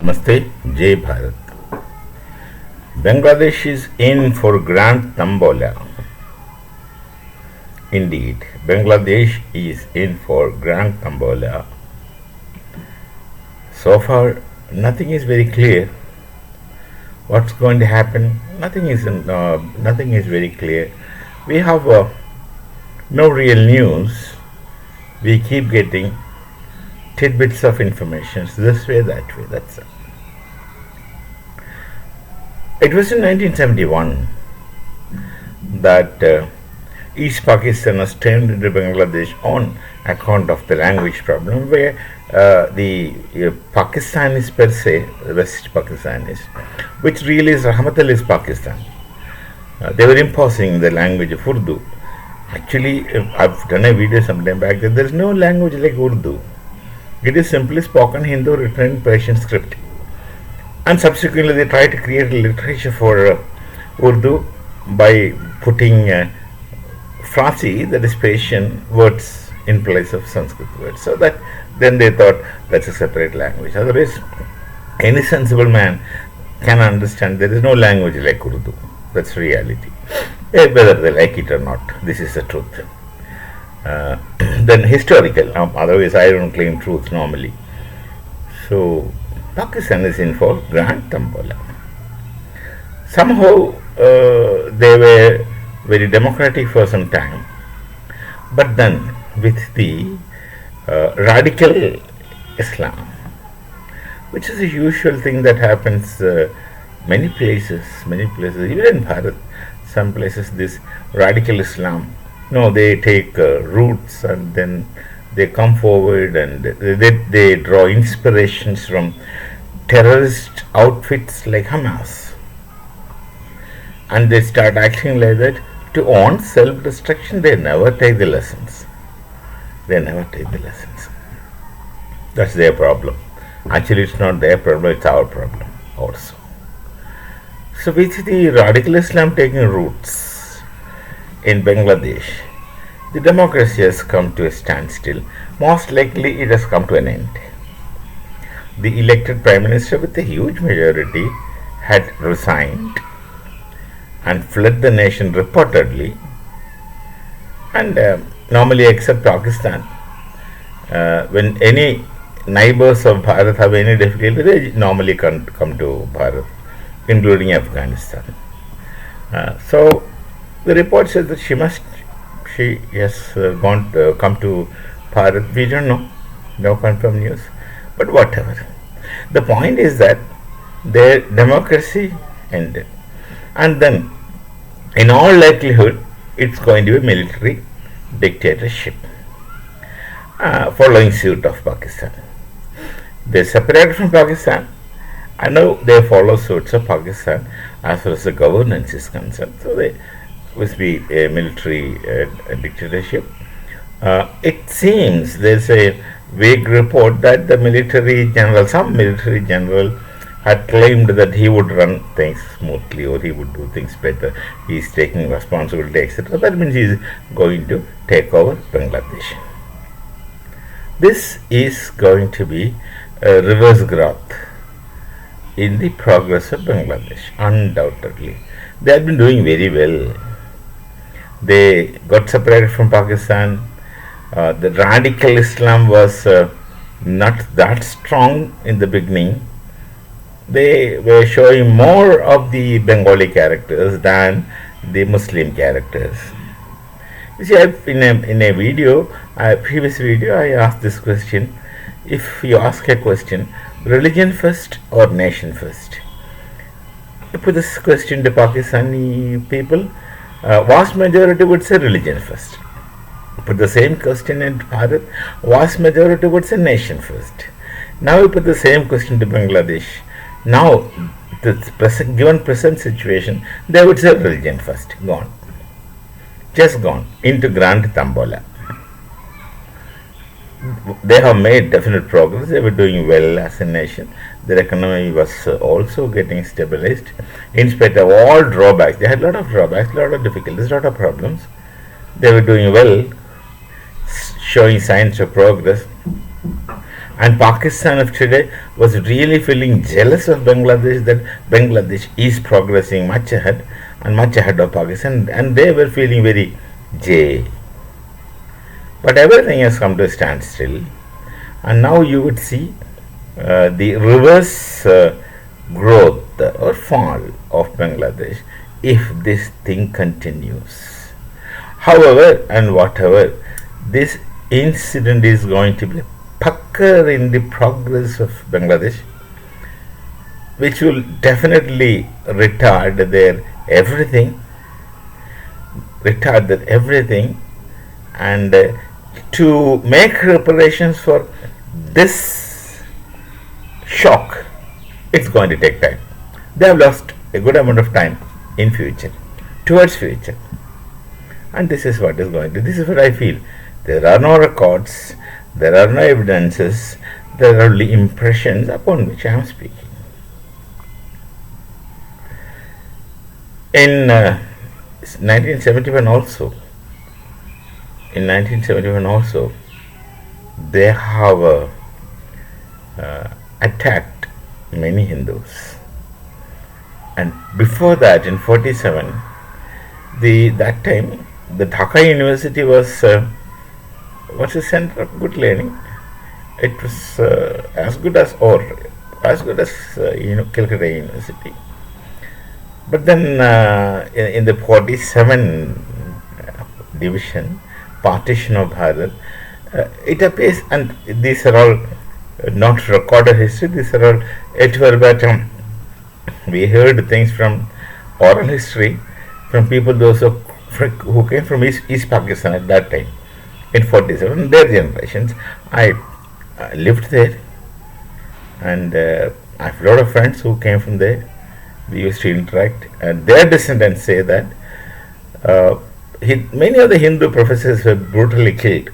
Namaste, Jai Bharat. Bangladesh is in for grand tambola. Indeed, Bangladesh is in for grand tambola. So far, nothing is very clear. What's going to happen? Nothing is very clear. We have no real news. We keep getting tidbits of information this way, that way. That's it. It was in 1971 that East Pakistan was turned into Bangladesh on account of the language problem, where the Pakistanis per se, West Pakistanis, which really is Rahmatallah Pakistan, they were imposing the language of Urdu. Actually, I've done a video sometime back that there is no language like Urdu. It is simply spoken Hindu written in Persian script. And subsequently, they tried to create a literature for Urdu by putting Farsi, that is Persian, words in place of Sanskrit words. So that then they thought that's a separate language. Otherwise, any sensible man can understand there is no language like Urdu. That's reality. Whether they like it or not, this is the truth. Then historical, otherwise I don't claim truth normally. So Pakistan is in for grand tambola. Somehow they were very democratic for some time, but then with the radical Islam, which is a usual thing that happens many places, even in Bharat, some places this radical Islam, they take roots and then they come forward and they draw inspirations from terrorist outfits like Hamas, and they start acting like that to own self-destruction. They never take the lessons. That's their problem. Actually, it's not their problem, it's our problem also. So with the radical Islam taking roots in Bangladesh, the democracy has come to a standstill. Most likely it has come to an end. The elected Prime Minister with a huge majority had resigned and fled the nation reportedly, and normally except Pakistan, when any neighbors of Bharat have any difficulty, they normally come to Bharat, including Afghanistan. So the report says that she has come to Bharat. We don't know, no confirmed news, but whatever. The point is that their democracy ended, and then in all likelihood it's going to be military dictatorship following suit of Pakistan. They separated from Pakistan, and now they follow suits of Pakistan as far as the governance is concerned. So they must be a military dictatorship. It seems there's a vague report that some military general had claimed that he would run things smoothly or he would do things better. He is taking responsibility, etc. That means he is going to take over Bangladesh. This is going to be a reverse growth in the progress of Bangladesh, undoubtedly. They have been doing very well. They got separated from Pakistan. The radical Islam was not that strong in the beginning. They were showing more of the Bengali characters than the Muslim characters. You see, in a previous video, I asked this question: if you ask a question, religion first or nation first? You put this question to Pakistani people, vast majority would say religion first. You put the same question in Bharat, vast majority would say nation first. Now you put the same question to Bangladesh. Now, the given present situation, they would say religion first, gone. Just gone into grand tambola. They have made definite progress. They were doing well as a nation. Their economy was also getting stabilized in spite of all drawbacks. They had a lot of drawbacks, a lot of difficulties, a lot of problems. They were doing well, showing signs of progress. And Pakistan of today was really feeling jealous of Bangladesh, that Bangladesh is progressing much ahead and much ahead of Pakistan, and they were feeling very jay. But everything has come to a standstill, and now you would see the reverse growth or fall of Bangladesh if this thing continues. However, and whatever, this incident is going to be a pucker in the progress of Bangladesh, which will definitely retard their everything, and to make reparations for this shock, it's going to take time. They have lost a good amount of time in future, towards future, and this is what is going to. This is what I feel. There are no records, there are no evidences, there are only impressions upon which I am speaking. In 1971 also, they have attacked many Hindus, and before that, in 47, that time the Dhaka University was a center of good learning. It was as good as Calcutta University. But then in the 47 division, partition of Bharat, it appears, and these are all not recorded history, these are all et verbatim. We heard things from oral history from people, those who came from East Pakistan at that time in 47, their generations. I lived there, and I have a lot of friends who came from there. We used to interact, and their descendants say that many of the Hindu professors were brutally killed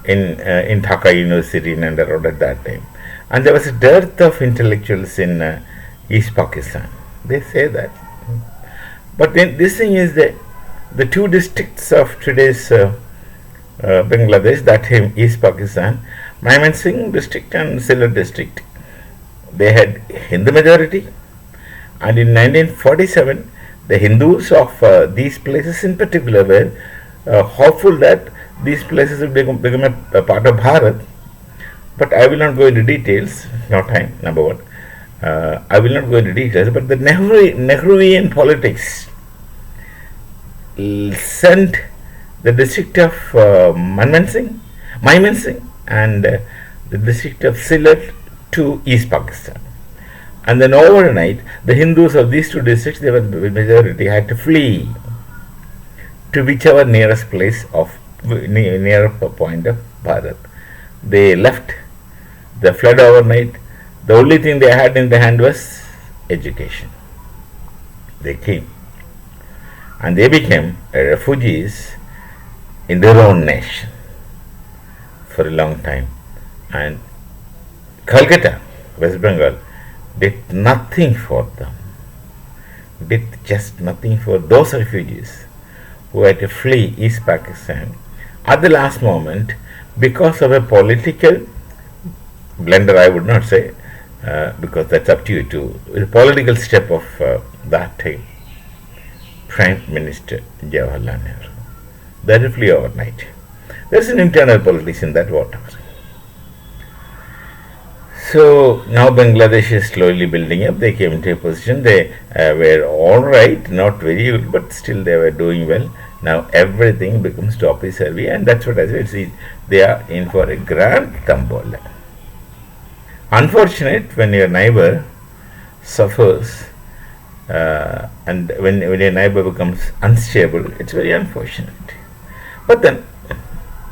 in Dhaka University in Underwood at that time, and there was a dearth of intellectuals in East Pakistan. They say that, but then this thing is the two districts of today's Bangladesh, that time East Pakistan, Mymensingh district and Sylhet district, they had Hindu majority, and in 1947 the Hindus of these places in particular were hopeful that these places will become a part of Bharat. But I will not go into details, no time, number one. I will not go into details, but the Nehruvian politics sent the district of Mymensingh and the district of Sylhet to East Pakistan. And then overnight, the Hindus of these two districts, they were the majority, had to flee to whichever nearest place of near point of Bharat. They left, they fled overnight. The only thing they had in their hand was education. They came, and they became refugees in their own nation for a long time. And Calcutta, West Bengal, did nothing for them, did just nothing for those refugees who had to flee East Pakistan at the last moment because of a political blunder, I would not say, because that's up to you too, the political step of that time, Prime Minister Jawaharlal Nehru. That will flee overnight. There's an internal politics in that, whatever. So now Bangladesh is slowly building up. They came into a position. They were all right, not very good, but still they were doing well. Now everything becomes topsy-turvy, and that's what I said. See, they are in for a grand tambola. Unfortunate when your neighbor suffers, and when your neighbor becomes unstable, it's very unfortunate. But then,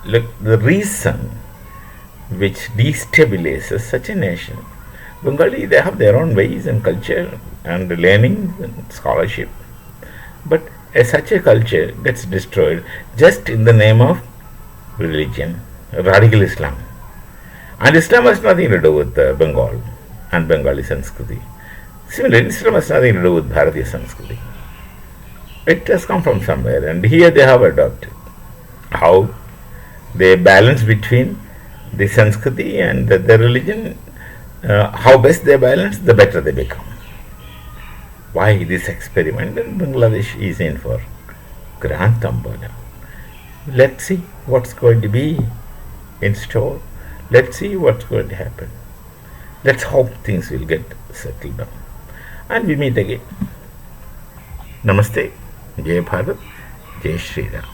look, the reason which destabilizes such a nation, Bengali, they have their own ways and culture and learning and scholarship, but such a culture gets destroyed just in the name of religion, radical Islam. And Islam has nothing to do with Bengal and Bengali Sanskriti. Similarly, Islam has nothing to do with Bharatiya Sanskriti. It has come from somewhere, and here they have adopted how they balance between the Sanskriti and the religion, how best they balance, the better they become. Why this experiment? And Bangladesh is in for grand tombola. Let's see what's going to be in store. Let's see what's going to happen. Let's hope things will get settled down. And we meet again. Namaste. Jai Bharat. Jai Shri Ram.